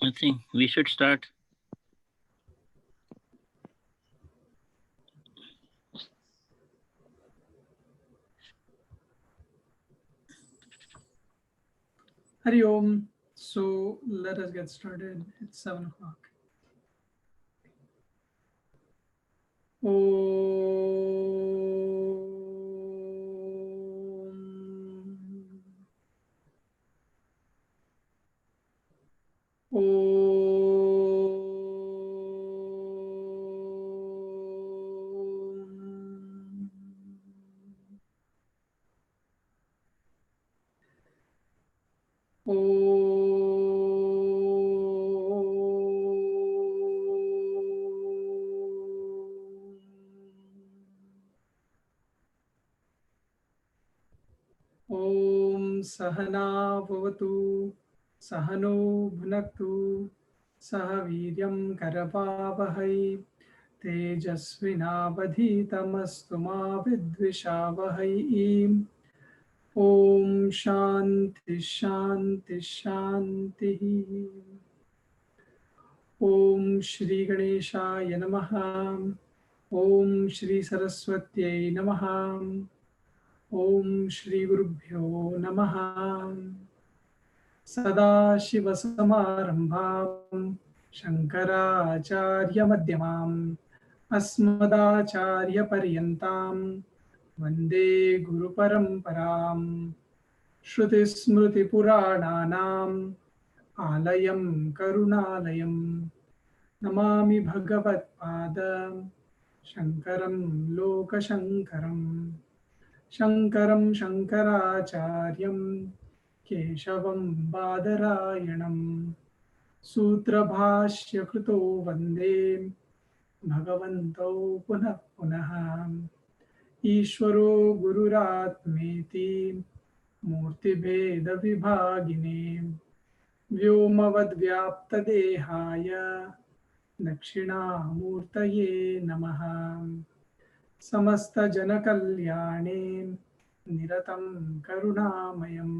I think we should start. Hari Om. So let us get started. It's 7 o'clock. Om Sahana Bhavatu Sahano Bhunaktu Sahaviryam Karavavahai Tejasvinavadhitamastu ma vidvishavahai. Om Shanti Shanti Shanti. Om Shri Ganeshaya Namaha. Om Shri Saraswatyai Namaha. Om Shri Gurubhyo Namaha. Sadashivasamarambham Shankaracharya Madhyamam Asmadacharya Paryantam Vande Guru Paramparam. Shruti Smriti Purananam Alayam Karunalayam Namami Bhagavat Padam Shankaram Lokashankaram. Shankaram Shankaracharyam Keshavam Badarayanam Sutrabhashya Kruto Vande Bhagavanto Punah Punah Ishvaro Gururatmeti Murtibheda Vibhagine Vyomavadvyaptadehaya Dakshinamurtaye Namaha. Samasta Janakalyane Niratam Karunamayam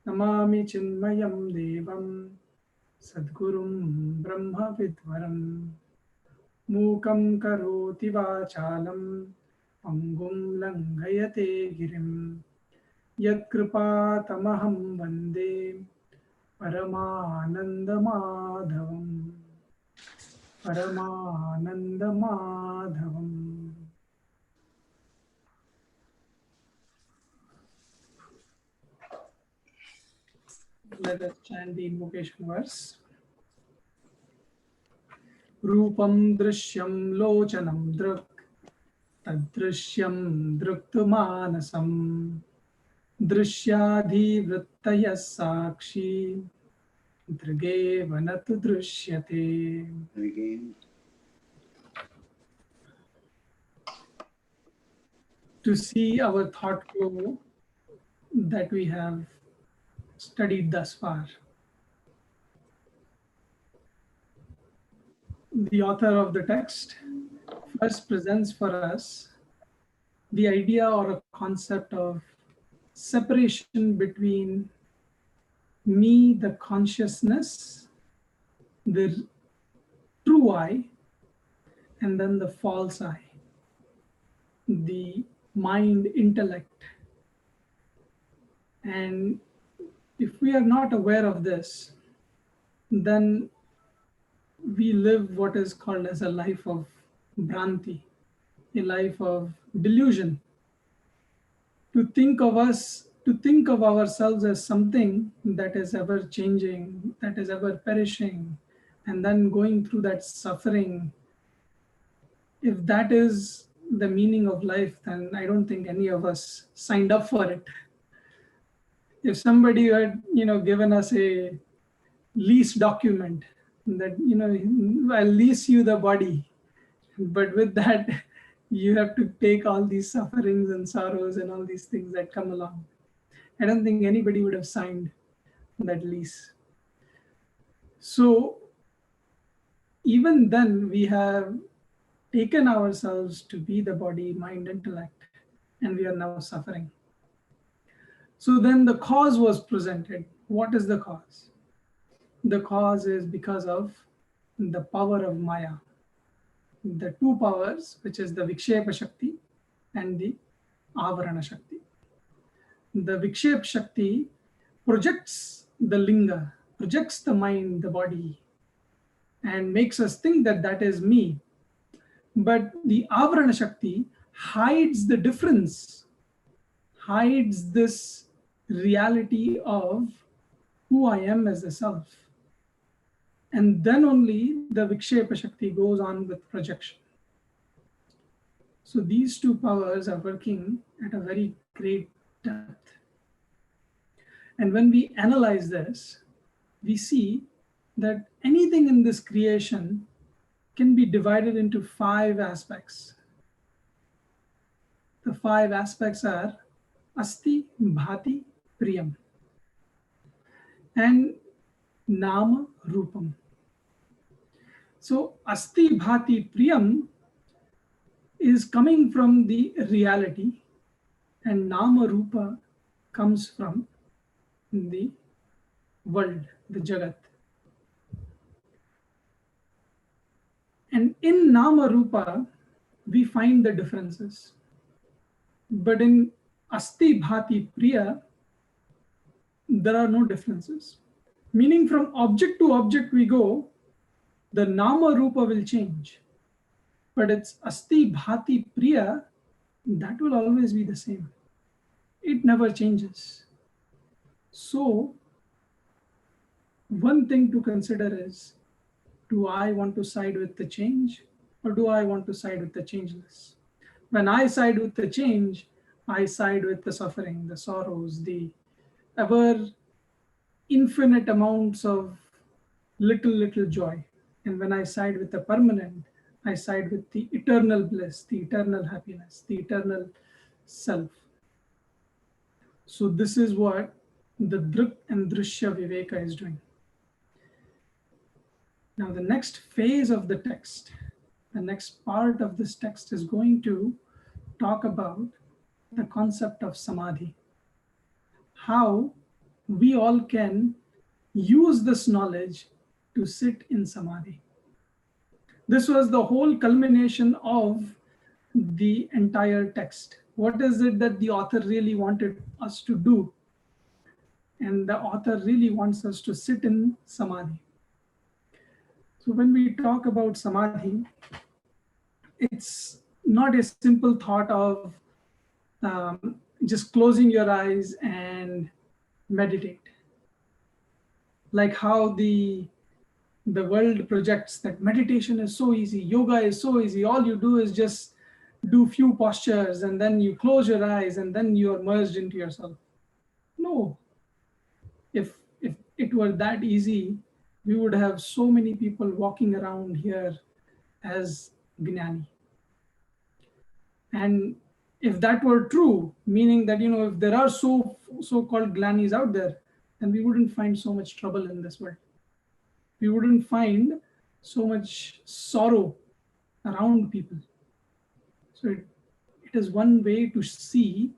Namami Chinmayam Devam Sadgurum Brahma Vidvaram Mukam Karoti Vachalam Pangum Langhayate Girim Yat Kripa Tamaham Vande Paramananda Madhavam Paramananda Madhavam. Let us chant the invocation verse. Rupam Drishyam Lochanam Drak Tadrishyam Druktumanasam Drishyadhi Vrittaya Sakshi Drige Vanatu Drishyate. To see our thought flow that we have studied thus far. The author of the text first presents for us the idea or a concept of separation between me, the consciousness, the true I, and then the false I, the mind, intellect. And if we are not aware of this, then we live what is called as a life of Bhranti, a life of delusion. To think of ourselves as something that is ever changing, that is ever perishing, and then going through that suffering. If that is the meaning of life, then I don't think any of us signed up for it. If somebody had, given us a lease document that, I'll lease you the body, but with that, you have to take all these sufferings and sorrows and all these things that come along. I don't think anybody would have signed that lease. So even then, we have taken ourselves to be the body, mind, intellect, and we are now suffering. So then the cause was presented. What is the cause? the cause is because of the power of Maya. The two powers, which is the Vikshepa Shakti and the Avarana Shakti. The Vikshepa Shakti projects the linga, projects the mind, the body, and makes us think that that is me. But the Avarana Shakti hides the difference, hides this reality of who I am as a self. And then only the Vikshepa Shakti goes on with projection. So these two powers are working at a very great depth. And when we analyze this, we see that anything in this creation can be divided into 5 aspects. The 5 aspects are Asti, Bhati, Priyam, and Nama, Rupam. So Asti, Bhati, Priyam is coming from the reality, and Nama, Rupa comes from the world, the Jagat. And in Nama Rupa, we find the differences. But in Asti Bhati Priya, there are no differences. Meaning from object to object we go, the Nama Rupa will change. But it's Asti Bhati Priya, that will always be the same. It never changes. So, one thing to consider is, do I want to side with the change or do I want to side with the changeless? When I side with the change, I side with the suffering, the sorrows, the ever infinite amounts of little joy. And when I side with the permanent, I side with the eternal bliss, the eternal happiness, the eternal self. So this is what the Drik and Drshya Viveka is doing. Now the next phase of the text, the next part of this text is going to talk about the concept of samadhi. How we all can use this knowledge to sit in samadhi. This was the whole culmination of the entire text. What is it that the author really wanted us to do? And the author really wants us to sit in samadhi. So when we talk about samadhi, it's not a simple thought of just closing your eyes and meditate. Like how the world projects that meditation is so easy, yoga is so easy, all you do is just do few postures and then you close your eyes and then you are merged into yourself. No. If it were that easy, we would have so many people walking around here as Gnani. And if that were true, meaning that, if there are so-called Glanis out there, then we wouldn't find so much trouble in this world. We wouldn't find so much sorrow around people. So it is one way to see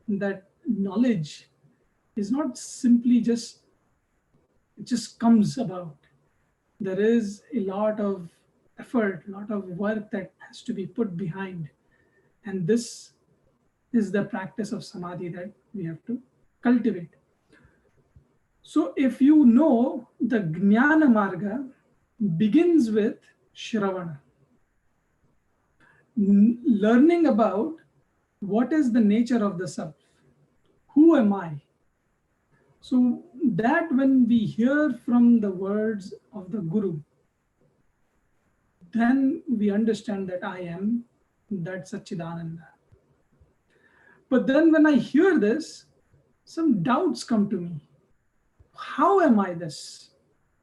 that knowledge is not simply it just comes about. There is a lot of effort, a lot of work that has to be put behind. And this is the practice of samadhi that we have to cultivate. So if you know, the Jnana Marga begins with Shravana. Learning about what is the nature of the self. Who am I? So that when we hear from the words of the Guru, then we understand that I am that Satchidananda. But then when I hear this, some doubts come to me. How am I this?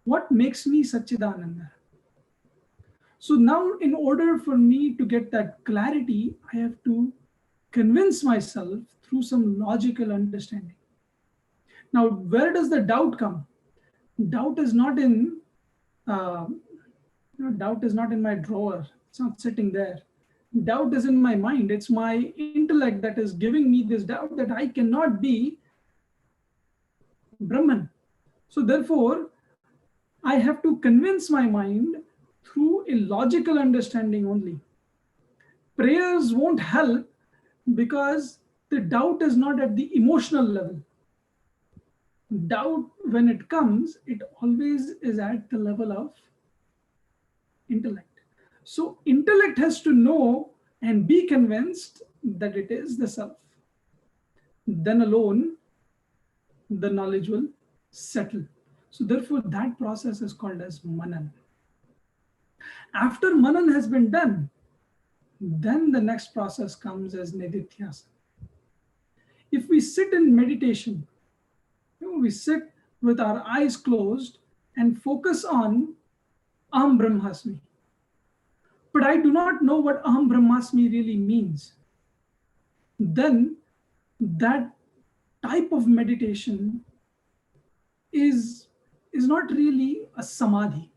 What makes me Satchidananda? So now, in order for me to get that clarity, I have to convince myself through some logical understanding. Now, where does the doubt come? Doubt is not in doubt is not in my drawer. It's not sitting there. Doubt is in my mind. It's my intellect that is giving me this doubt that I cannot be Brahman. So therefore, I have to convince my mind through a logical understanding only. Prayers won't help because the doubt is not at the emotional level. Doubt, when it comes, it always is at the level of intellect. So, intellect has to know and be convinced that it is the self. Then alone, the knowledge will settle. So, therefore, that process is called as manan. After manan has been done, then the next process comes as nididhyasa. If we sit in meditation, we sit with our eyes closed and focus on Aham Brahmasmi. But I do not know what Aham Brahmasmi really means. Then that type of meditation is not really a samadhi.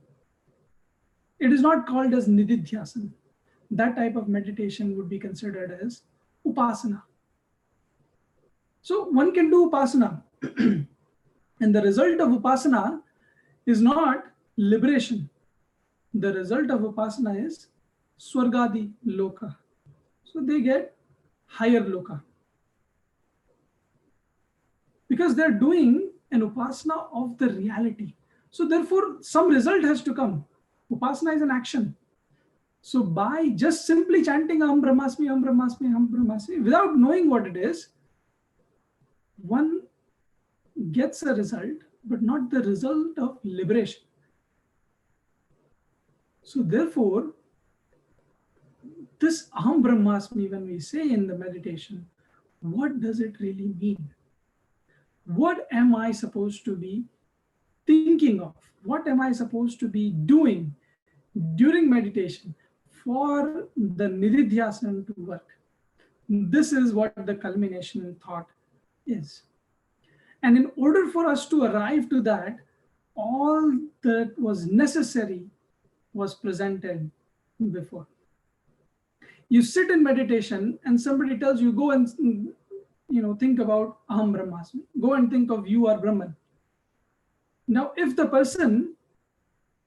It is not called as nididhyasana. That type of meditation would be considered as upasana. So one can do upasana. And the result of upasana is not liberation. The result of upasana is swargadi loka. So they get higher loka. Because they're doing an upasana of the reality. So therefore, some result has to come. Upasana is an action. So by just simply chanting Aham Brahmasmi, Aham Brahmasmi, Aham Brahmasmi, without knowing what it is, one gets a result, but not the result of liberation. So therefore, this Aham Brahmasmi, when we say in the meditation, what does it really mean? What am I supposed to be thinking of? What am I supposed to be doing during meditation for the nididhyasana to work? This is what the culmination in thought is. And in order for us to arrive to that, all that was necessary was presented before. You sit in meditation and somebody tells you, go and think about Aham Brahmasmi. Go and think of you are Brahman. Now, if the person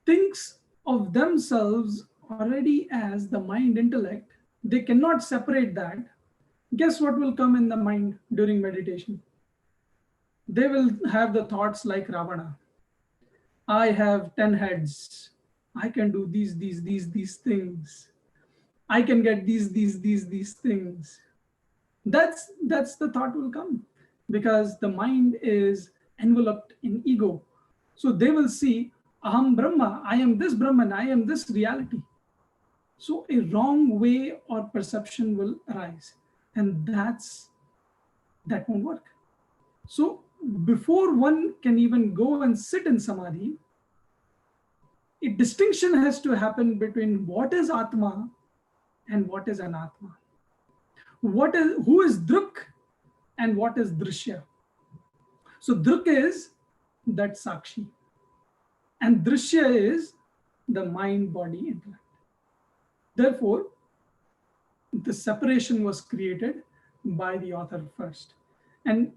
thinks of themselves already as the mind intellect, they cannot separate that. Guess what will come in the mind during meditation? They will have the thoughts like Ravana. I have 10 heads. I can do these things. I can get these things. That's the thought will come, because the mind is enveloped in ego. So they will see Aham Brahma, I am this Brahman, I am this reality. So a wrong way or perception will arise, and that won't work. So before one can even go and sit in samadhi, a distinction has to happen between what is Atma and what is Anatma. Who is Druk and what is Drshya. So Druk is that Sakshi, and Drshya is the mind, body, intellect. Therefore, the separation was created by the author first. And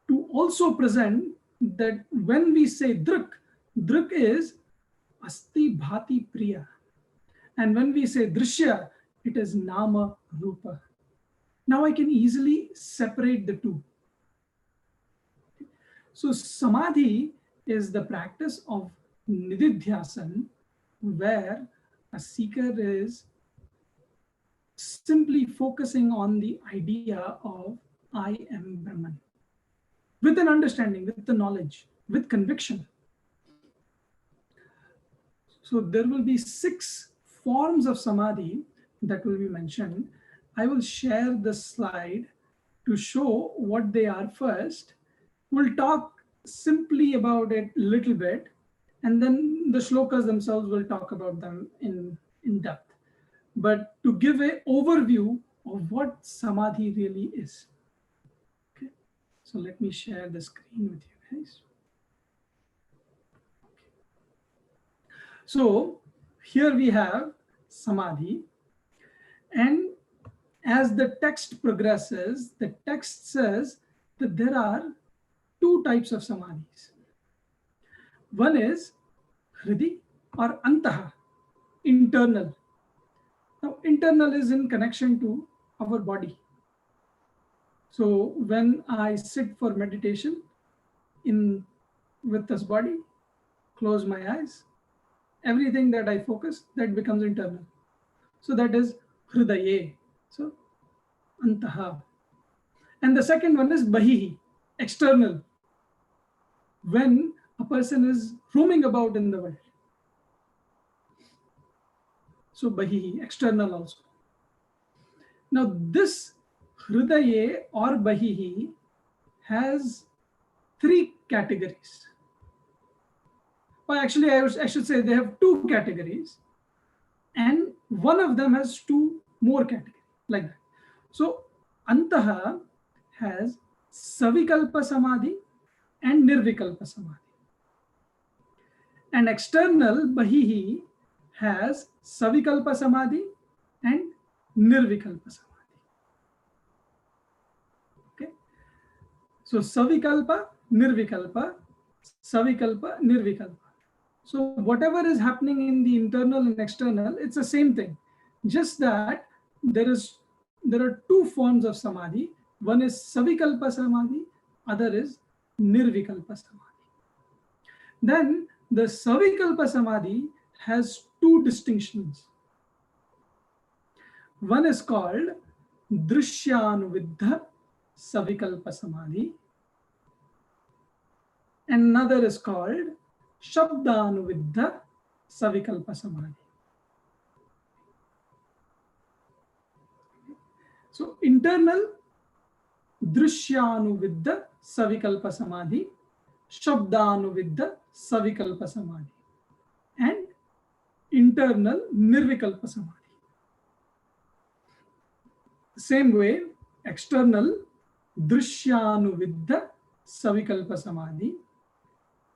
to also present that when we say Druk, Druk is Asti Bhati Priya. And when we say Drshya, it is Nama Rupa. Now I can easily separate the two. So Samadhi is the practice of nididhyasana, where a seeker is simply focusing on the idea of I am Brahman, with an understanding, with the knowledge, with conviction. So there will be 6 forms of samadhi that will be mentioned. I will share the slide to show what they are first. We'll talk simply about it a little bit, and then the shlokas themselves will talk about them in depth. But to give an overview of what samadhi really is. Okay. So let me share the screen with you guys. So here we have samadhi, and as the text progresses, the text says that there are 2 types of samadhis. One is Hridi or Antaha, internal. Now, internal is in connection to our body. So when I sit for meditation in with this body, close my eyes, everything that I focus, that becomes internal. So that is Hridaye. So Antaha. And the second one is Bahihi, external. When a person is roaming about in the world. So Bahihi, external also. Now this Hridaye or Bahihi has three categories. Well, actually, I should say they have two categories, and one of them has two more categories, like that. So Antaha has Savikalpa Samadhi and Nirvikalpa Samadhi. And external Bahihi has Savikalpa Samadhi and Nirvikalpa Samadhi. Okay. So Savikalpa, Nirvikalpa, Savikalpa, Nirvikalpa. So whatever is happening in the internal and external, it's the same thing. Just that there are two forms of samadhi. One is Savikalpa Samadhi, other is Nirvikalpa Samadhi. Then the Savikalpa Samadhi has two distinctions. One is called Drshyanuviddha Savikalpa Samadhi, and another is called Shabdanuviddha Savikalpa Samadhi. So internal Drishyanuviddha Savikalpa Samadhi, Shabdanuviddha Savikalpa Samadhi, and internal Nirvikalpa Samadhi. Same way, external Drishyanuviddha Savikalpa Samadhi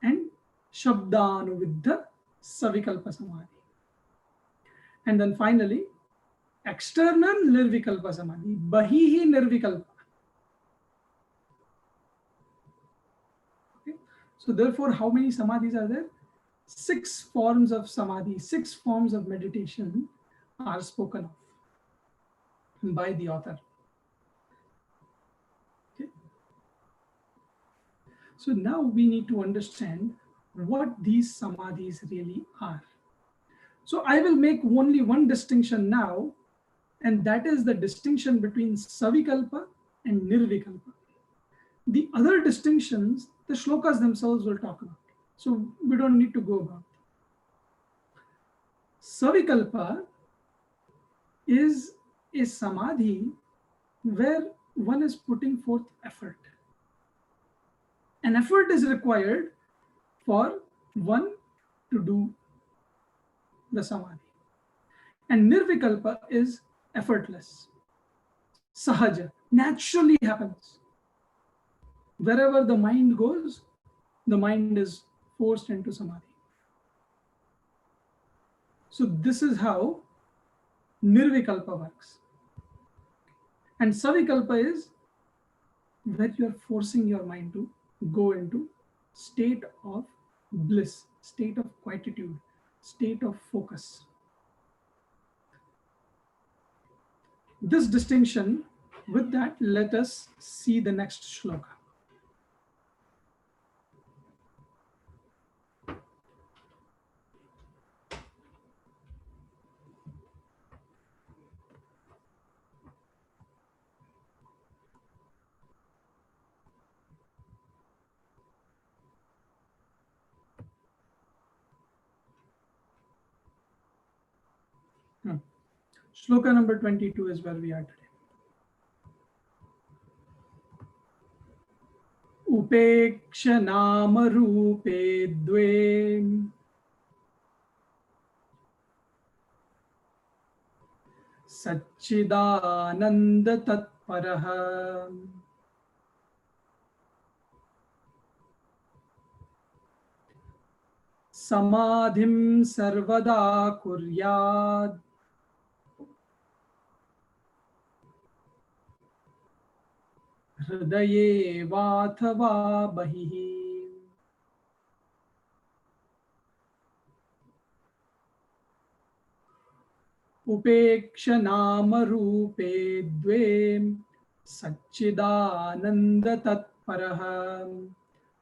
and Shabdanuviddha Savikalpa Samadhi. And then finally, external Nirvikalpa Samadhi, Bahihi Nirvikalpa. Okay. So therefore, how many samadhis are there? 6 forms of samadhi, 6 forms of meditation are spoken of by the author. Okay. So now we need to understand what these samadhis really are. So I will make only one distinction now, and that is the distinction between Savikalpa and Nirvikalpa. The other distinctions, the shlokas themselves will talk about. So we don't need to go about. Savikalpa is a samadhi where one is putting forth effort. An effort is required for one to do the samadhi. And Nirvikalpa is effortless. Sahaja, naturally happens. Wherever the mind goes, the mind is forced into samadhi. So this is how Nirvikalpa works. And Savikalpa is where you are forcing your mind to go into state of bliss, state of quietude, state of focus. This distinction, with that, let us see the next shloka. Shloka number 22 is where we are today. Upeksha nama rupe dve Satchidananda tatparaha Samadhim sarvada kuryad Hridaye vathava bahihi. उपेक्ष नाम रूपे द्वे सच्चिदानंद तत्परः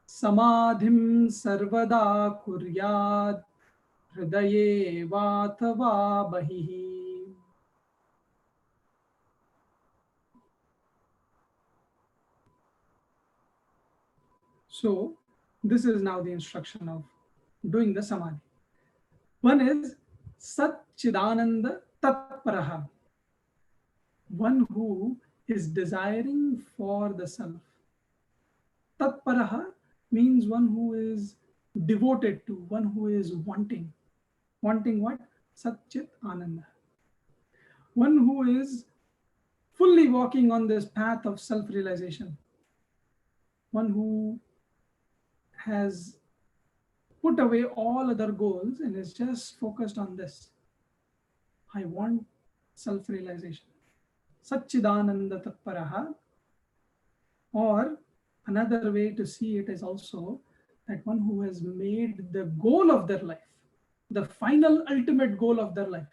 समाधिं सर्वदा कुर्यात् हृदये वाथवा बहिः. So this is now the instruction of doing the samadhi. One is Sat Chidananda Tatparaha, one who is desiring for the self. Tatparaha means one who is devoted to, one who is wanting. Wanting what? Sat Chit Ananda. One who is fully walking on this path of self-realization. One who has put away all other goals and is just focused on this. I want self-realization. Satchidananda Tatparaha. Or another way to see it is also that one who has made the goal of their life, the final ultimate goal of their life.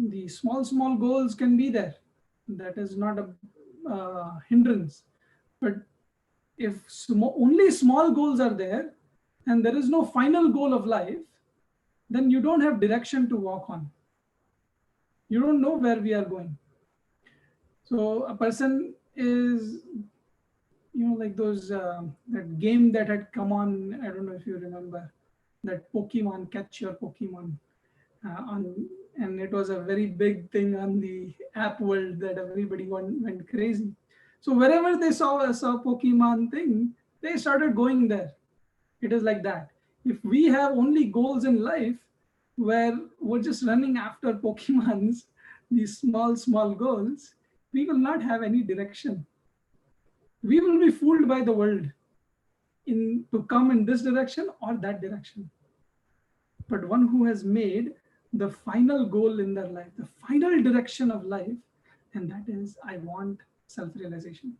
The small goals can be there. That is not a hindrance. But if only small goals are there and there is no final goal of life, then you don't have direction to walk on. You don't know where we are going. So a person is, like those, that game that had come on, I don't know if you remember, that Pokemon, Catch Your Pokemon. And it was a very big thing on the app world that everybody went crazy. So wherever they saw a Pokemon thing, they started going there. It is like that. If we have only goals in life where we're just running after Pokemons, these small goals, we will not have any direction. We will be fooled by the world to come in this direction or that direction. But one who has made the final goal in their life, the final direction of life, and that is, I want self-realization.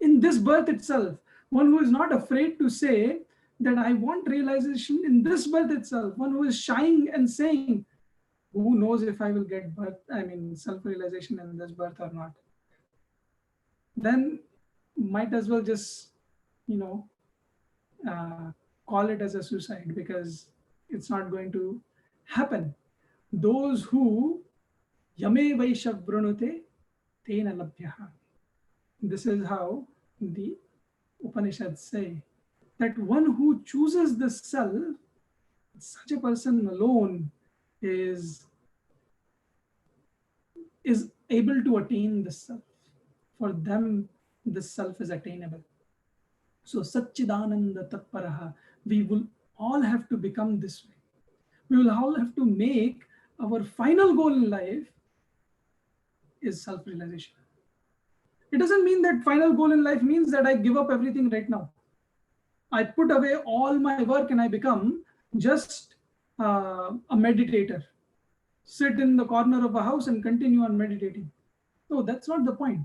In this birth itself, one who is not afraid to say that I want realization in this birth itself, one who is shying and saying, who knows if I will get self-realization in this birth or not, then might as well just, call it as a suicide, because it's not going to happen. Those who yame vaishav brunute tena labhyaha. This is how the Upanishads say that one who chooses the self, such a person alone is able to attain the self. For them, the self is attainable. So Satchidananda Tatparaha, we will all have to become this way. We will all have to make our final goal in life is self-realization. It doesn't mean that final goal in life means that I give up everything right now. I put away all my work and I become just a meditator. Sit in the corner of a house and continue on meditating. No, that's not the point.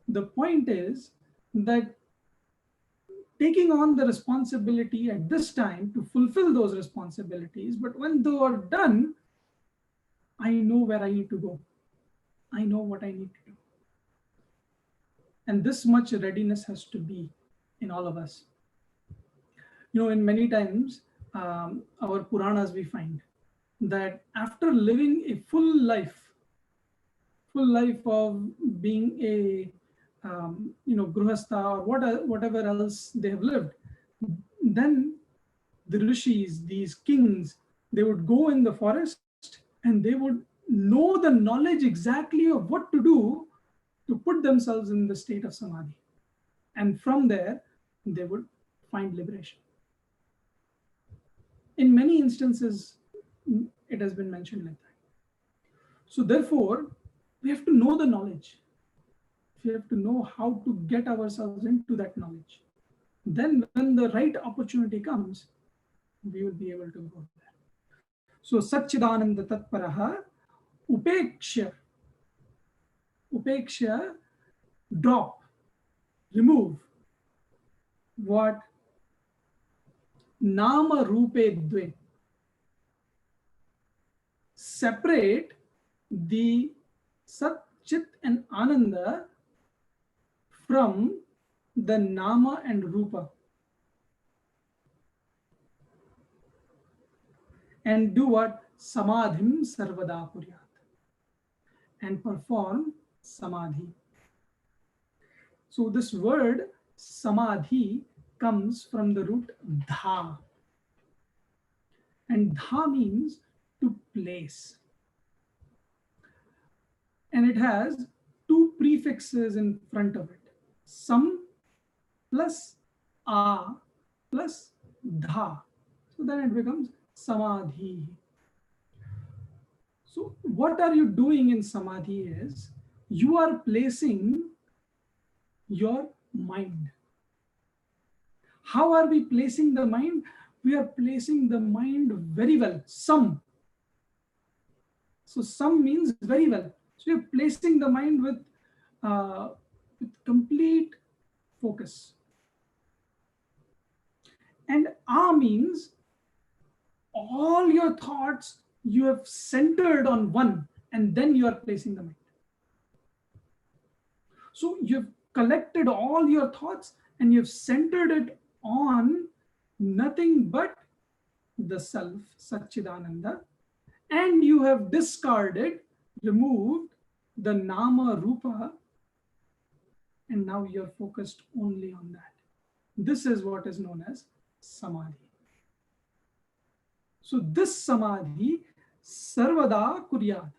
The point is that taking on the responsibility at this time to fulfill those responsibilities, but when they are done, I know where I need to go. I know what I need to do. And this much readiness has to be in all of us. In many times, our Puranas, we find that after living a full life of being a Gruhastha or whatever else they have lived, then the rishis, these kings, they would go in the forest and they would know the knowledge exactly of what to do to put themselves in the state of samadhi. And from there, they would find liberation. In many instances, it has been mentioned like that. So therefore, we have to know the knowledge. We have to know how to get ourselves into that knowledge. Then when the right opportunity comes, we will be able to go there. So Satchidananda Tatparaha, Upeksha, drop, remove. What? Nama Rupe Dve. separate the Sat, Chit and Ananda from the Nama and Rupa, and do what? Samadhim sarvada kuryat, and perform samadhi. So this word samadhi comes from the root dha, and dha means to place, and it has two prefixes in front of it: sam plus a plus dha. So then it becomes samadhi. So what are you doing in samadhi is you are placing your mind. How are we placing the mind? We are placing the mind very well. Some. So some means very well. So you're placing the mind with complete focus. And a means all your thoughts you have centered on one, and then you are placing the mind. So you've collected all your thoughts and you've centered it on nothing but the self, Satchidananda, and you have discarded, removed the Nama Rupa, and now you're focused only on that. This is what is known as Samadhi. So this Samadhi, Sarvada Kuryat,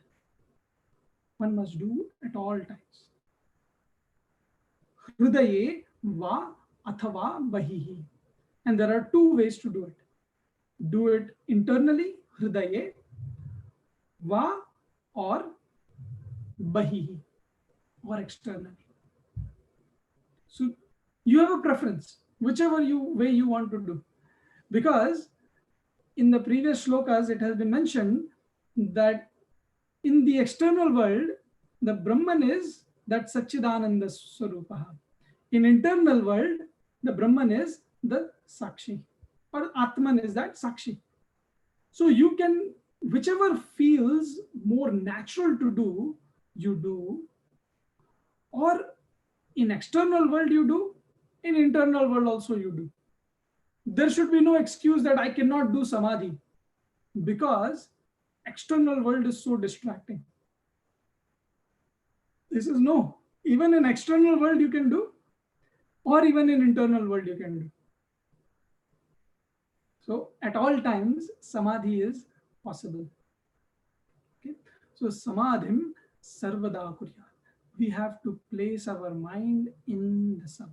one must do at all times. Hridaye va athava bahihi. And there are two ways to do it. Do it internally, hridaye, va, or bahihi, or externally. So you have a preference, whichever way you want to do. Because in the previous shlokas, it has been mentioned that in the external world, the Brahman is that Satchidananda Swarupa. In internal world, the Brahman is the Sakshi, or Atman is that Sakshi. So you can, whichever feels more natural to do, you do, or in external world you do, in internal world also you do. There should be no excuse that I cannot do Samadhi, because external world is so distracting. This is no, even in external world you can do, or even in internal world you can do. So at all times, Samadhi is possible. Okay? So Samadhim sarvada kuryat. We have to place our mind in the self.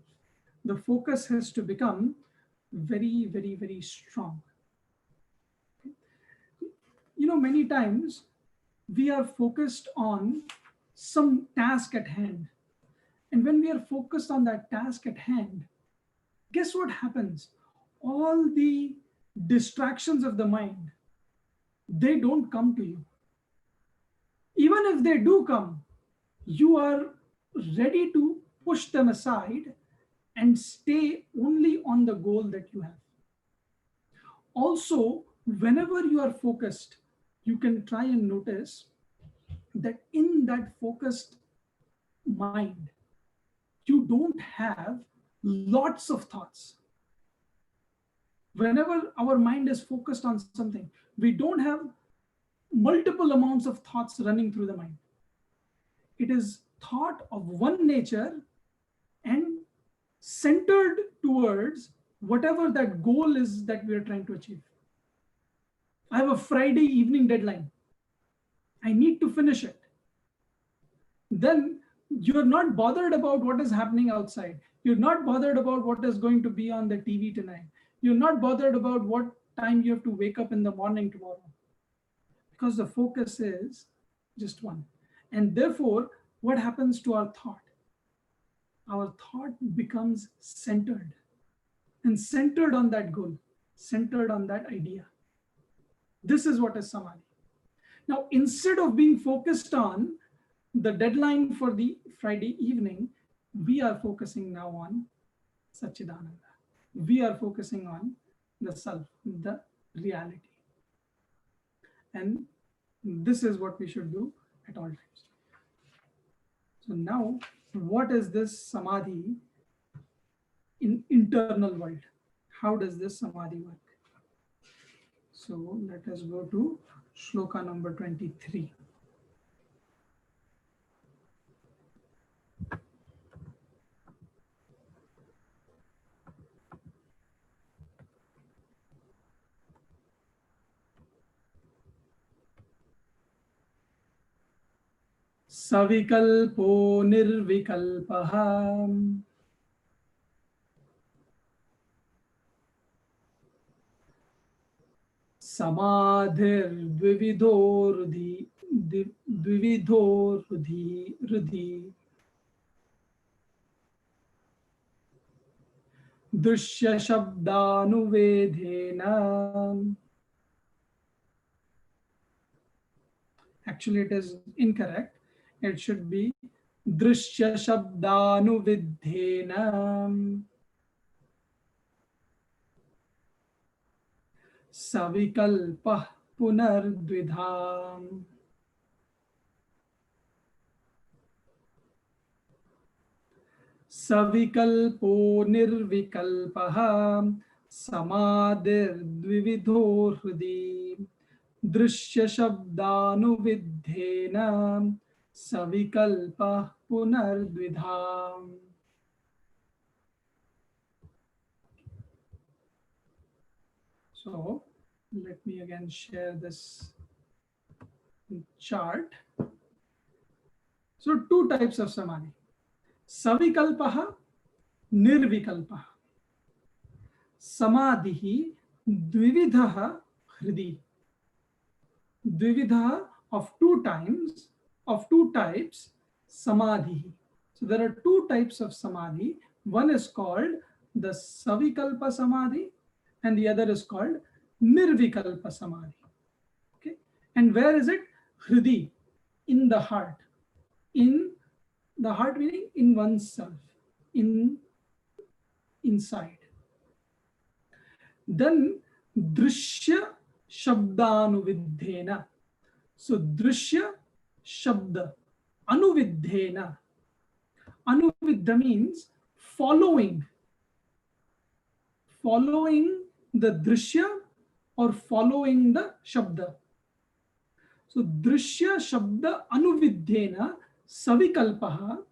The focus has to become very, very, very strong. Okay? You know, many times we are focused on some task at hand. And when we are focused on that task at hand, guess what happens? All the distractions of the mind, they don't come to you. Even if they do come, you are ready to push them aside and stay only on the goal that you have. Also, whenever you are focused, you can try and notice that in that focused mind, you don't have lots of thoughts. Whenever our mind is focused on something, we don't have multiple amounts of thoughts running through the mind. It is thought of one nature and centered towards whatever that goal is that we are trying to achieve. I have a Friday evening deadline. I need to finish it. Then you're not bothered about what is happening outside. You're not bothered about what is going to be on the TV tonight. You're not bothered about what time you have to wake up in the morning tomorrow. Because the focus is just one. And therefore, what happens to our thought? Our thought becomes centered, and centered on that goal, centered on that idea. This is what is Samadhi. Now, instead of being focused on the deadline for the Friday evening, we are focusing now on Satchidananda. We are focusing on the self, the reality. And This is what we should do at all times. So now, what is this samadhi in internal world? How does this samadhi work? So let us go to shloka number 23. सविकल्पो निर्विकल्पः समाधिर्द्विविधो रुधि द्विविधो रुधि दृश्य शब्दानुवेदेन. Actually, it is incorrect. It should be Drshya Shabdanuvidhena Savikalpah Punardvidham. Savikalpo Nirvikalpah Samadirvividho Hrudi Drshya Shabdanuvidhena Savikalpah Punardvidham. So let me again share this chart. So two types of samadhi. Savikalpaha, nirvikalpaha. Samadhi dvividha hridi. Dvividha of two types, samadhi. So there are two types of samadhi. One is called the savikalpa samadhi and the other is called nirvikalpa samadhi. Okay, and where is it? Hridi, in the heart. In the heart meaning in oneself, inside. Then drishya shabdanuvidhena. So drishya shabda anuvidhena. Anuvidha means following the drishya or following the shabda. So drishya shabda anuvidhena savikalpaha.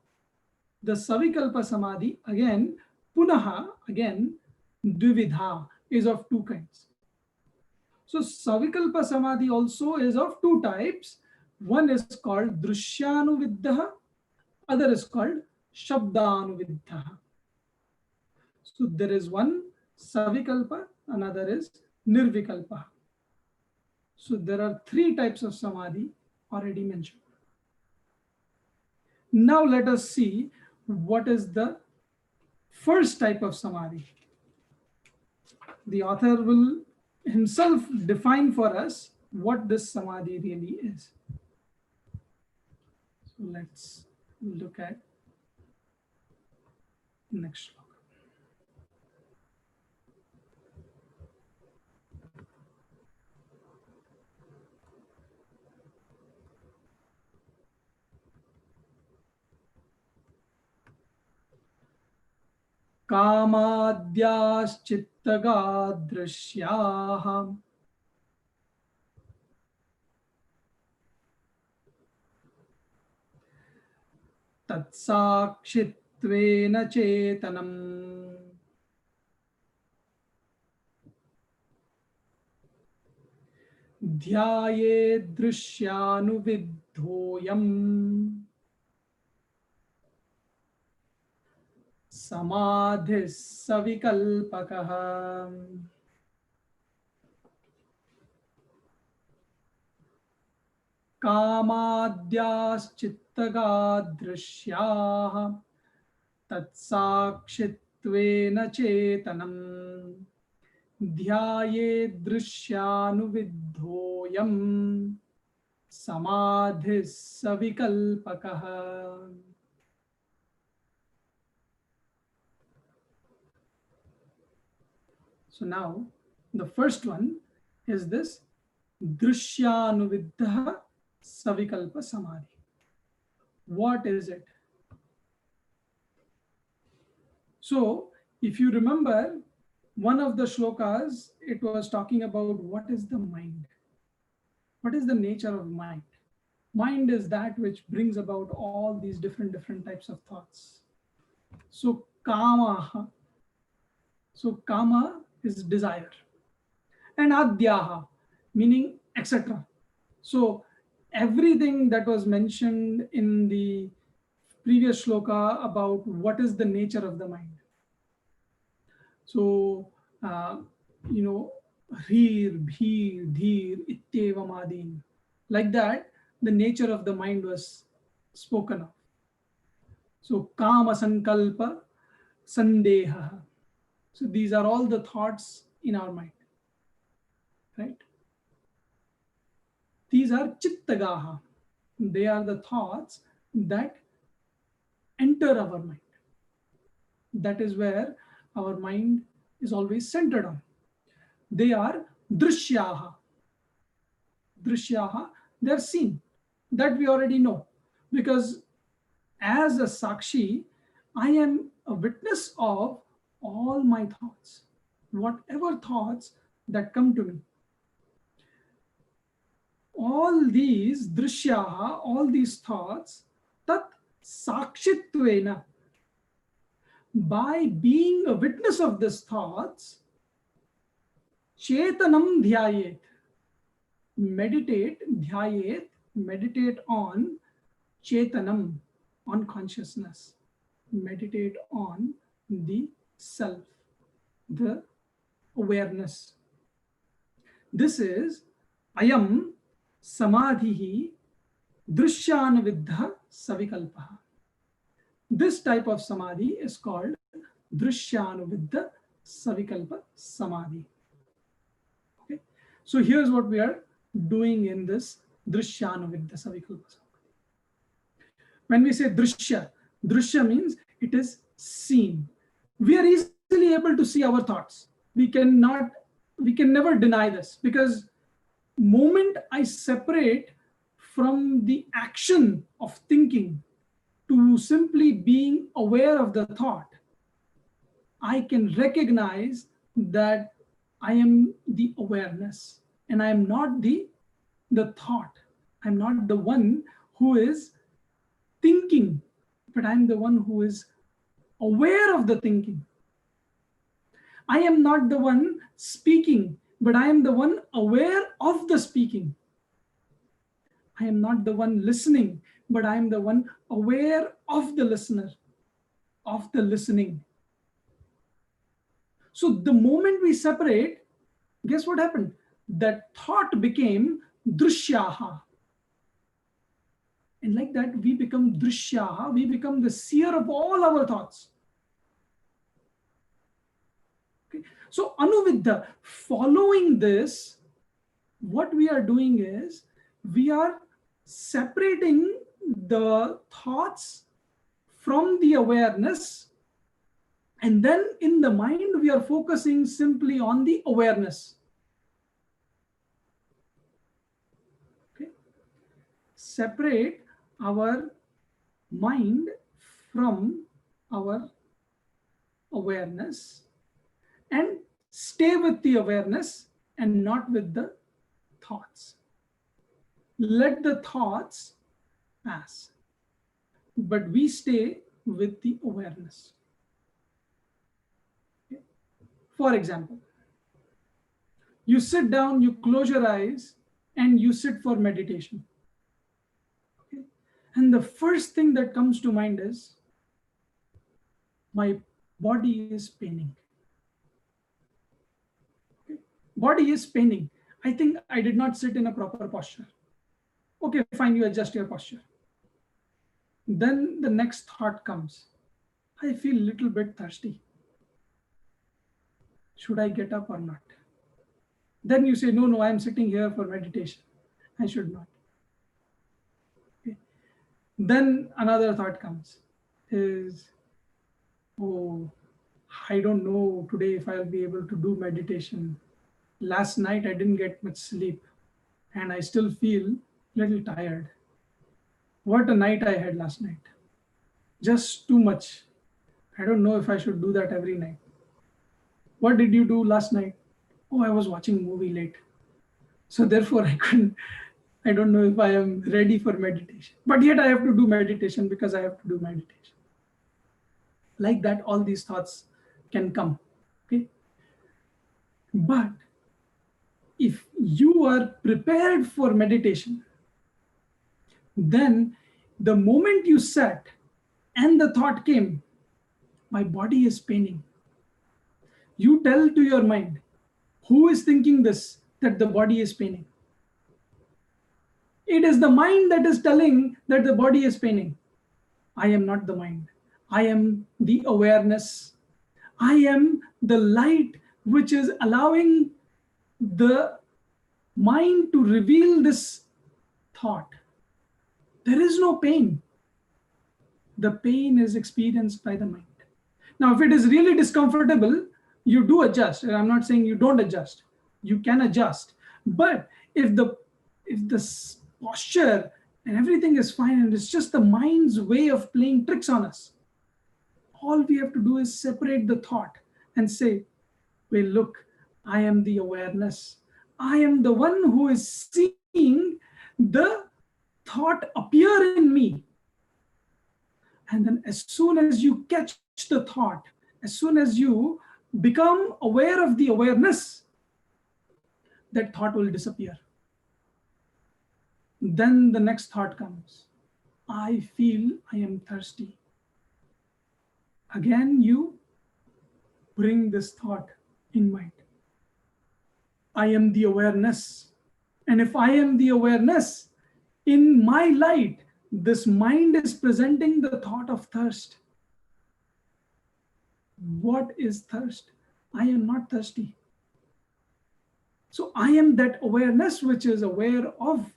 The savikalpa samadhi again, punaha, again, dvividha, is of two kinds. So savikalpa samadhi also is of two types. One is called drishyanuviddha, other is called shabdanuviddha. So there is one savikalpa, another is nirvikalpa. So there are three types of samadhi already mentioned. Now let us see what is the first type of samadhi. The author will himself define for us what this samadhi really is. So let's look at next slok. कामाद्याश्चित्तगा दृश्याः तत्साक्षित्वेन चेतनम् ध्याये दृश्यानुविद्धोऽयम् समाधिः सविकल्पकः. कामाद्याश्चित्तगा दृश्याः तत्साक्षित्वेन चेतनम् ध्याये दृश्यानुविद्धोऽयम् समाधिः सविकल्पकः. So now the first one is this Drishyanuviddha Savikalpa Samadhi. What is it? So, if you remember, one of the shlokas, it was talking about what is the mind? What is the nature of mind? Mind is that which brings about all these different types of thoughts. So, kama. So, kama is desire. And adhyaha, meaning etc. So, everything that was mentioned in the previous shloka about what is the nature of the mind. So, uh, you know, Hrir, Bhir, Dhir, Ittevam Adin. Like that, the nature of the mind was spoken of. So, Kama Sankalpa, Sandeha. So, these are all the thoughts in our mind, right? These are Chittagaha. They are the thoughts that enter our mind. That is where our mind is always centered on. They are Drishyaha. Drishyaha, they're seen. That we already know. Because as a Sakshi, I am a witness of all my thoughts. Whatever thoughts that come to me. All these Drishyaha, all these thoughts, tat Sakshitvena, by being a witness of these thoughts, Chetanam dhyayet, meditate on Chetanam, on consciousness, meditate on the self, the awareness. This is ayam samadhihi drishyanviddha savikalpaha. This type of samadhi is called drishyanuviddha savikalpa samadhi. Okay, so here's what we are doing in this drishyanuviddha savikalpa samadhi. When we say drshya, drshya means it is seen. We are easily able to see our thoughts. We can never deny this, because moment I separate from the action of thinking to simply being aware of the thought, I can recognize that I am the awareness and I am not the thought. I'm not the one who is thinking, but I'm the one who is aware of the thinking. I am not the one speaking, but I am the one aware of the speaking. I am not the one listening, but I am the one aware of the listener, of the listening. So the moment we separate, guess what happened? That thought became drishyaha. And like that, we become drishyaha, we become the seer of all our thoughts. Okay. So anuviddha, following this, what we are doing is we are separating the thoughts from the awareness, and then in the mind we are focusing simply on the awareness. Okay. Separate our mind from our awareness and stay with the awareness and not with the thoughts. Let the thoughts pass, but we stay with the awareness. Okay. For example, you sit down, you close your eyes, and you sit for meditation. Okay. And the first thing that comes to mind is, my body is paining. Okay. Body is paining. I think I did not sit in a proper posture. Okay, fine, you adjust your posture. Then the next thought comes, I feel a little bit thirsty. Should I get up or not? Then you say, no, I am sitting here for meditation. I should not. Okay. Then another thought comes is, oh, I don't know today if I'll be able to do meditation. Last night I didn't get much sleep. and I still feel a little tired. What a night I had last night. Just too much. I don't know if I should do that every night. What did you do last night? Oh, I was watching a movie late. So therefore I couldn't, I don't know if I am ready for meditation. But yet I have to do meditation because I have to do meditation. Like that, all these thoughts can come. Okay. But if you are prepared for meditation, then the moment you sat and the thought came, my body is paining. You tell to your mind, who is thinking this, that the body is paining? It is the mind that is telling that the body is paining. I am not the mind. I am the awareness. I am the light which is allowing the mind to reveal this thought. There is no pain. The pain is experienced by the mind. Now, if it is really discomfortable, you do adjust. And I'm not saying you don't adjust. You can adjust. But if the posture and everything is fine and it's just the mind's way of playing tricks on us, all we have to do is separate the thought and say, well, look, I am the awareness. I am the one who is seeing the thought appear in me. And then as soon as you catch the thought, as soon as you become aware of the awareness, that thought will disappear. Then the next thought comes. I feel I am thirsty. Again, you bring this thought in mind. I am the awareness. And if I am the awareness, in my light, this mind is presenting the thought of thirst. What is thirst? I am not thirsty. So I am that awareness which is aware of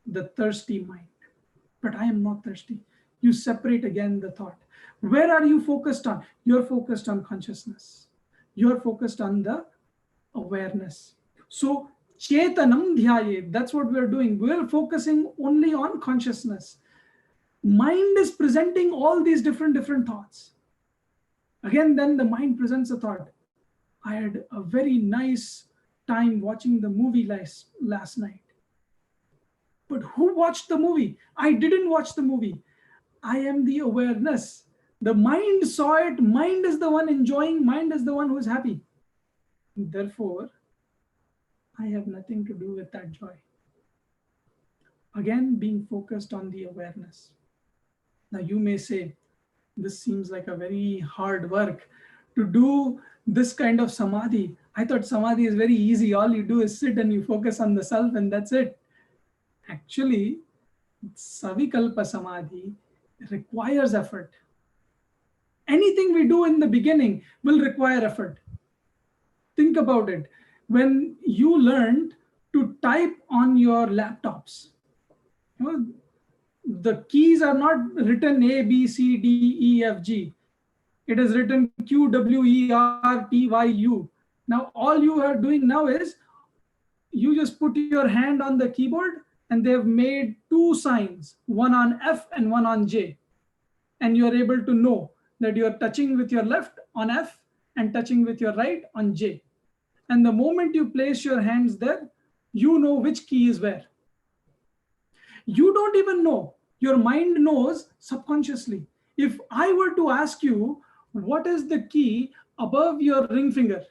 the thirsty mind. But I am not thirsty. You separate again the thought. Where are you focused on? You're focused on consciousness. You're focused on the awareness. So Chetanam Dhyaye, that's what we're doing. We're focusing only on consciousness. Mind is presenting all these different thoughts. Again, then the mind presents a thought. I had a very nice time watching the movie last night. But who watched the movie? I didn't watch the movie. I am the awareness. The mind saw it. Mind is the one enjoying. Mind is the one who is happy. Therefore, I have nothing to do with that joy. Again, being focused on the awareness. Now you may say, this seems like a very hard work to do this kind of samadhi. I thought samadhi is very easy. All you do is sit and you focus on the self and that's it. Actually, savikalpa samadhi requires effort. Anything we do in the beginning will require effort. Think about it. When you learned to type on your laptops, the keys are not written A, B, C, D, E, F, G. It is written Q, W, E, R, T, Y, U. Now, all you are doing now is you just put your hand on the keyboard and they've made two signs, one on F and one on J. And you're able to know that you're touching with your left on F and touching with your right on J. And the moment you place your hands there, you know which key is where. You don't even know. Your mind knows subconsciously. If I were to ask you, what is the key above your ring finger?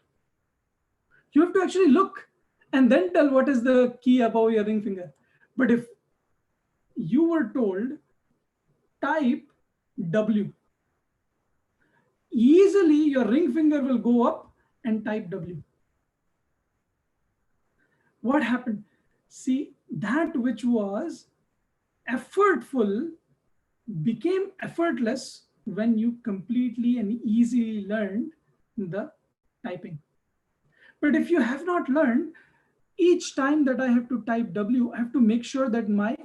You have to actually look and then tell what is the key above your ring finger. But if you were told, type W, easily your ring finger will go up and type W. What happened? See, that which was effortful became effortless when you completely and easily learned the typing. But if you have not learned, each time that I have to type W, I have to make sure that my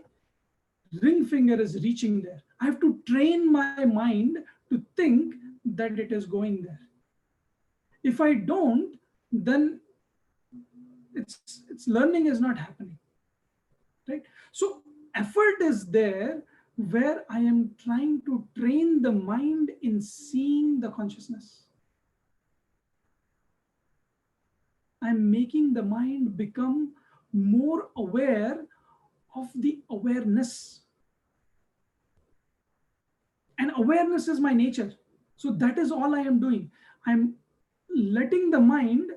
ring finger is reaching there. I have to train my mind to think that it is going there. If I don't, then its learning is not happening, right? So effort is there where I am trying to train the mind in seeing the consciousness. I'm making the mind become more aware of the awareness. And awareness is my nature. So that is all I am doing. I'm letting the mind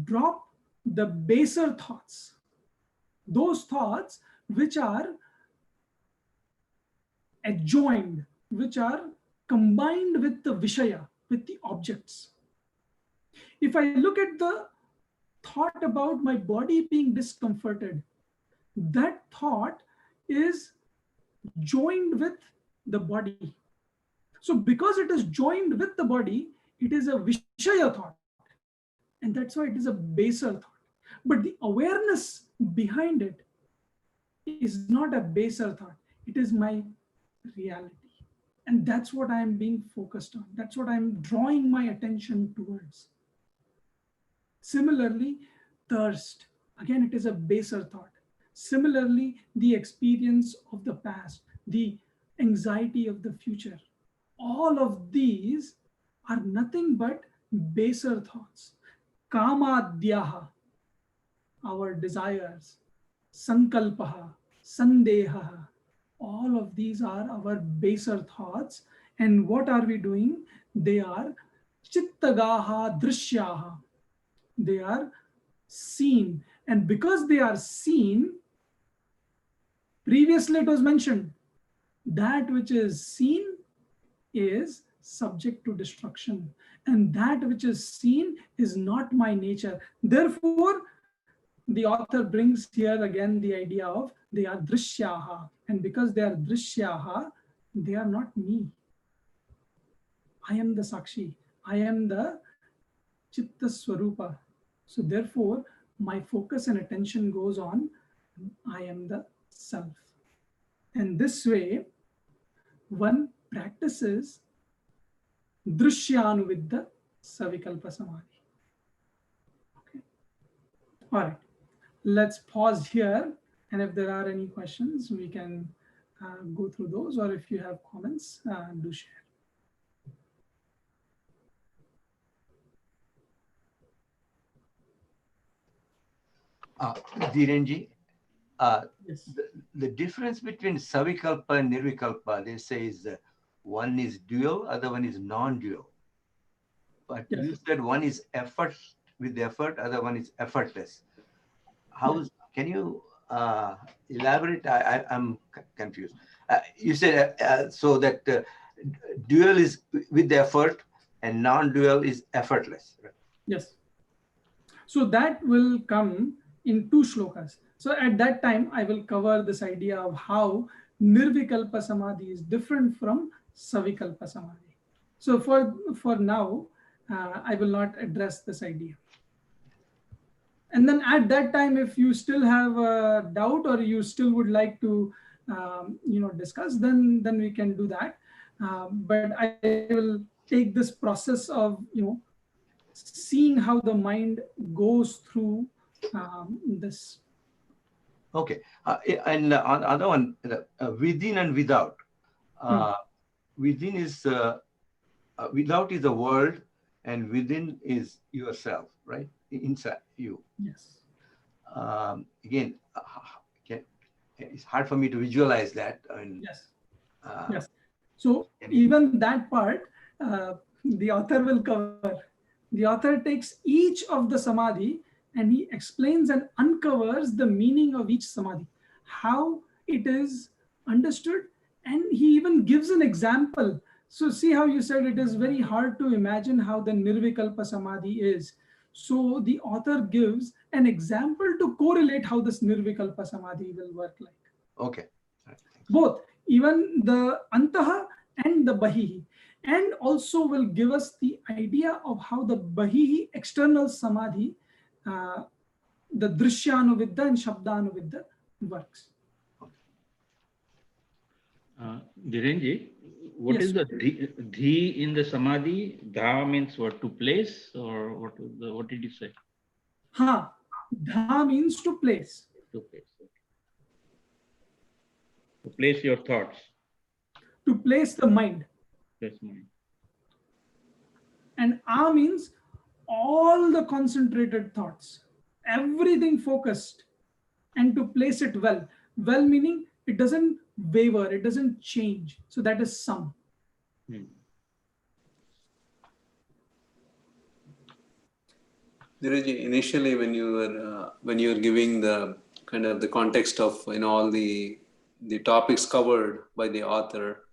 drop the baser thoughts, those thoughts which are adjoined, which are combined with the Vishaya, with the objects. If I look at the thought about my body being discomforted, that thought is joined with the body. So because it is joined with the body, it is a Vishaya thought. And that's why it is a baser thought. But the awareness behind it is not a baser thought. It is my reality. And that's what I am being focused on. That's what I'm drawing my attention towards. Similarly, thirst. Again, it is a baser thought. Similarly, the experience of the past, the anxiety of the future. All of these are nothing but baser thoughts. Kamadhyaha, our desires. Sankalpaha, sandeha. All of these are our baser thoughts. And what are we doing? They are chittagaha drishyaha. They are seen. And because they are seen, previously it was mentioned, that which is seen is subject to destruction. And that which is seen is not my nature. Therefore, the author brings here again the idea of they are drishyaha. And because they are drishyaha, they are not me. I am the Sakshi. I am the Chitta Swarupa. So therefore, my focus and attention goes on, I am the self. And this way, one practices Drishyanuvidya Savikalpa Samadhi. Okay. All right. Let's pause here. And if there are any questions, we can go through those. Or if you have comments, do share. Dhirenji, Yes. the difference between Savikalpa and Nirvikalpa, they say is one is dual, other one is non-dual. But Yes. you said one is effort with effort, other one is effortless. How Yes. can you elaborate? I'm confused. You said so that dual is with effort and non-dual is effortless. Right? Yes. So that will come in two shlokas. So at that time, I will cover this idea of how Nirvikalpa Samadhi is different from Savikalpa Samadhi. So for now, I will not address this idea. And then at that time, if you still have a doubt or you still would like to discuss, then we can do that. But I will take this process of seeing how the mind goes through this. Okay. And on the other one, within and without. Within is without is the world, and within is yourself, right? Inside you. Yes. Again, it's hard for me to visualize that. Yes. Yes. So even that part, the author will cover. The author takes each of the samadhi and he explains and uncovers the meaning of each samadhi, how it is understood, and he even gives an example. So see how you said it is very hard to imagine how the Nirvikalpa Samadhi is. So the author gives an example to correlate how this Nirvikalpa Samadhi will work like. Okay. Both, even the Antaha and the Bahihi. And also will give us the idea of how the Bahihi external Samadhi, the Drishyanuvidya and Shabdanuvidya works. Dhirenji, what Yes. is the dhi in the samadhi? Dha means what, to place, or what did you say? Dha means to place. To place. Okay. To place your thoughts. To place the mind. Place mind. And A means all the concentrated thoughts, everything focused, and to place it well. Well meaning it doesn't waver, it doesn't change. So that is Sam. Hmm. Dhiraj, initially when you were giving the kind of the context of all the topics covered by the author,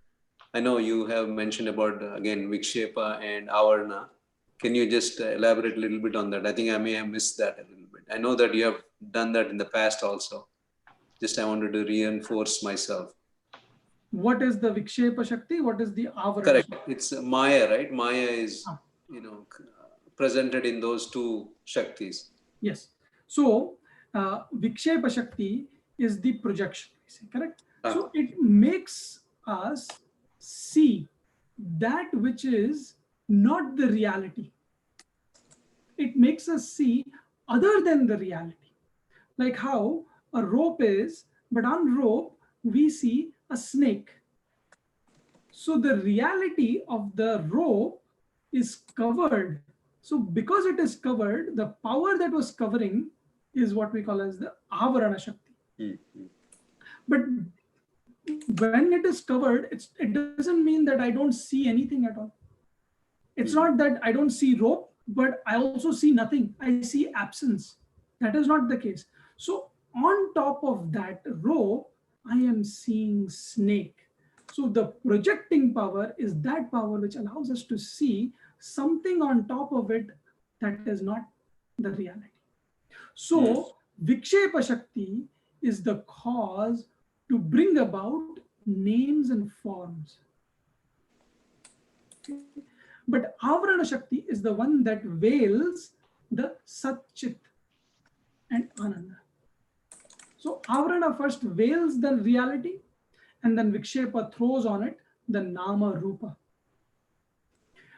I know you have mentioned about again Vikshepa and Avarna. Can you just elaborate a little bit on that? I think I may have missed that a little bit. I know that you have done that in the past also. Just I wanted to reinforce myself. What is the Vikshepa Shakti? What is the Avarana Correct. Shakti? It's Maya, right? Maya is Ah, presented in those two Shaktis. yes. So Vikshepa Shakti is the projection, correct? So it makes us see that which is not the reality. It makes us see other than the reality. Like how a rope is, but on rope we see a snake. So the reality of the rope is covered. So because it is covered, the power that was covering is what we call as the Avarana Shakti. Mm-hmm. But when it is covered, it doesn't mean that I don't see anything at all. It's not that I don't see rope, but I also see nothing. I see absence. That is not the case. So on top of that rope, I am seeing snake. So the projecting power is that power which allows us to see something on top of it that is not the reality. So Vikshepa Shakti is the cause to bring about names and forms. But Avarana Shakti is the one that veils the Satchit and Ananda. So Avarana first veils the reality, and then Vikshepa throws on it the Nama Rupa.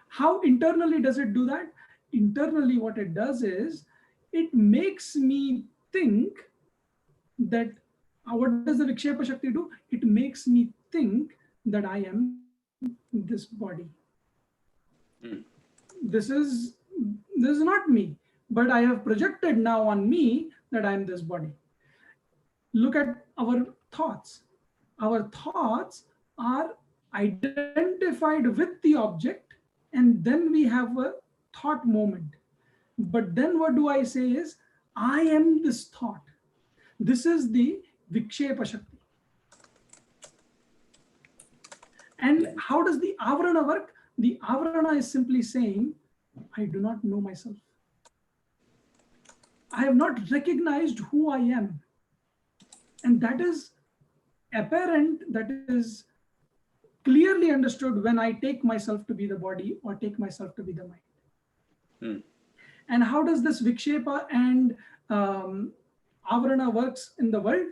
How internally does it do that? Internally, what it does is it makes me think that what does the Vikshepa Shakti do? It makes me think that I am this body. This is not me, but I have projected now on me that I am this body. Look at our thoughts. Our thoughts are identified with the object, and then we have a thought moment. But then what do I say is, I am this thought. This is the Vikshepa Shakti. And how does the Avarana work? The Avarana is simply saying, I do not know myself. I have not recognized who I am. And that is apparent, that is clearly understood when I take myself to be the body or take myself to be the mind. And how does this Vikshepa and Avarana works in the world?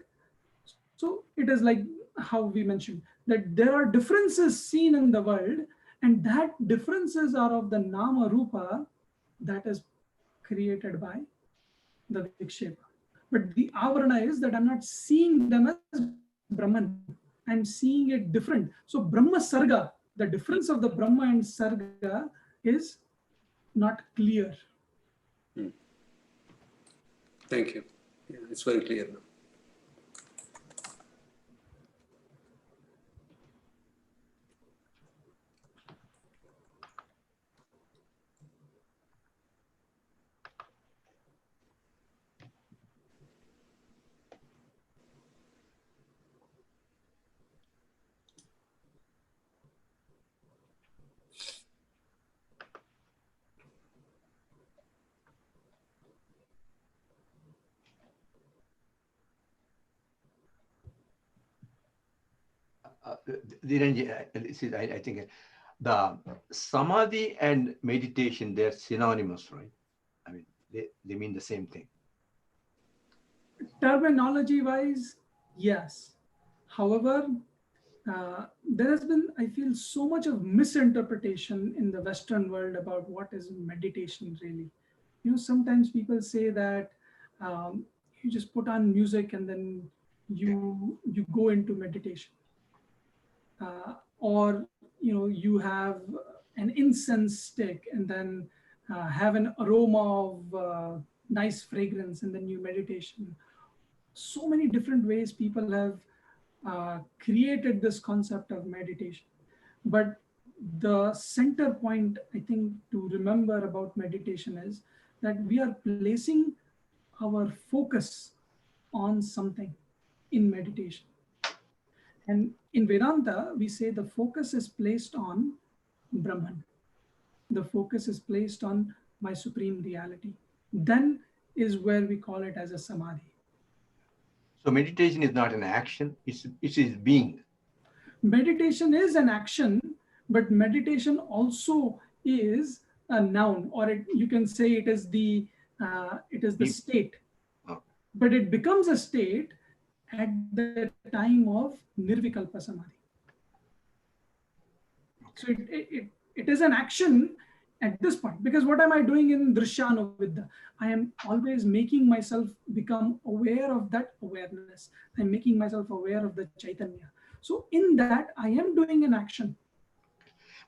So it is like how we mentioned that there are differences seen in the world, and that differences are of the Nama Rupa that is created by the Vikshepa. But the Avarana is that I'm not seeing them as Brahman. I'm seeing it different. So Brahma Sarga, the difference of the Brahma and Sarga is not clear. Thank you. Yeah, it's very clear now. I think the samadhi and meditation, they're synonymous, right? I mean, they mean the same thing. Terminology wise, yes. However, there has been, I feel, so much of misinterpretation in the Western world about what is meditation really. Sometimes people say that You just put on music and then you go into meditation. Or you have an incense stick and then have an aroma of nice fragrance and then you meditation. So many different ways people have created this concept of meditation. But the center point, I think, to remember about meditation is that we are placing our focus on something in meditation. And in Vedanta, we say the focus is placed on Brahman. The focus is placed on my supreme reality. Then is where we call it as a samadhi. So meditation is not an action, it is being. Meditation is an action, but meditation also is a noun, or you can say it is the state. Oh. But it becomes a state at the time of nirvikalpa samadhi. So it is an action at this point, because what am I doing in Drshya? I am always making myself become aware of that awareness. I'm making myself aware of the Chaitanya. So in that, I am doing an action.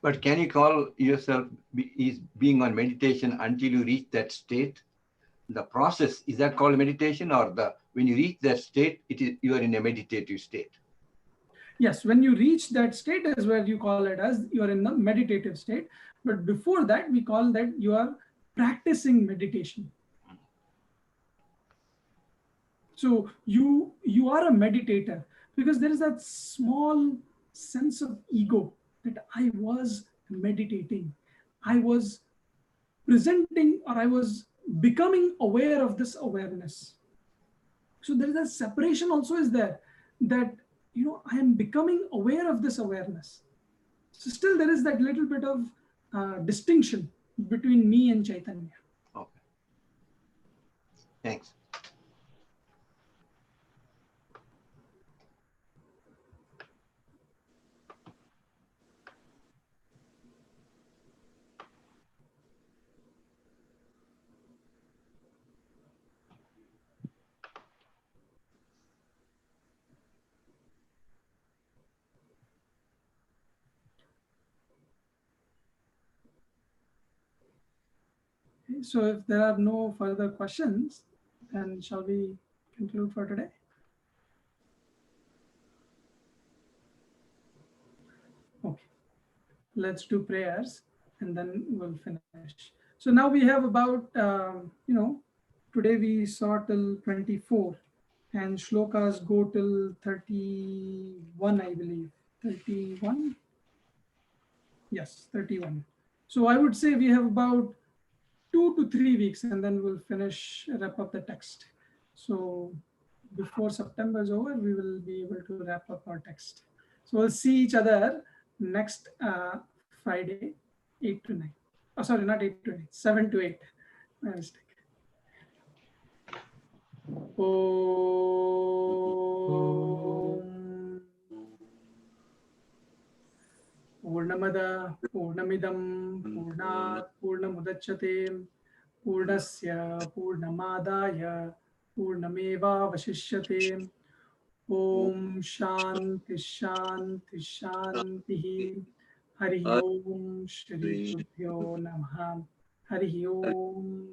But can you call yourself being on meditation until you reach that state? The process, is that called meditation, or when you reach that state, you are in a meditative state? Yes, when you reach that state is where you call it as you are in the meditative state. But before that, we call that you are practicing meditation. So you are a meditator, because there is that small sense of ego that I was meditating. I was presenting, or I was becoming aware of this awareness. So there is a separation also is there, that I am becoming aware of this awareness. So still there is that little bit of distinction between me and Chaitanya. Okay. Thanks. Okay, so if there are no further questions, then shall we conclude for today? Okay, let's do prayers and then we'll finish. So now we have about, today we saw till 24 and shlokas go till 31, I believe. 31? Yes, 31. So I would say we have about 2 to 3 weeks and then we'll wrap up the text. So before September is over, we will be able to wrap up our text. So we'll see each other next Friday, 8 to 9. Oh, sorry, not 8 to 9, 7 to 8. My mistake. Om Purnamada Purnamidam Purnat Purnamudachyate Purnasya Purnamadaya Purnameva Vashishyate. Om Shanti Shanti Shanti. Hari Om Shri Gurubhyo Namaha. Hari Om.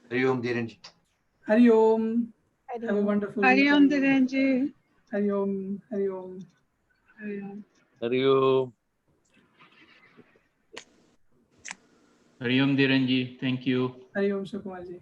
Hari Om, Dhiren. Hari Om. Have a wonderful Hari Om, weekend. Dhiren ji. Hari Om. Hari Om. Hari Om. Hari Om. Hari Om, Dhiren ji. Thank you. Hari Om, Sukumarji.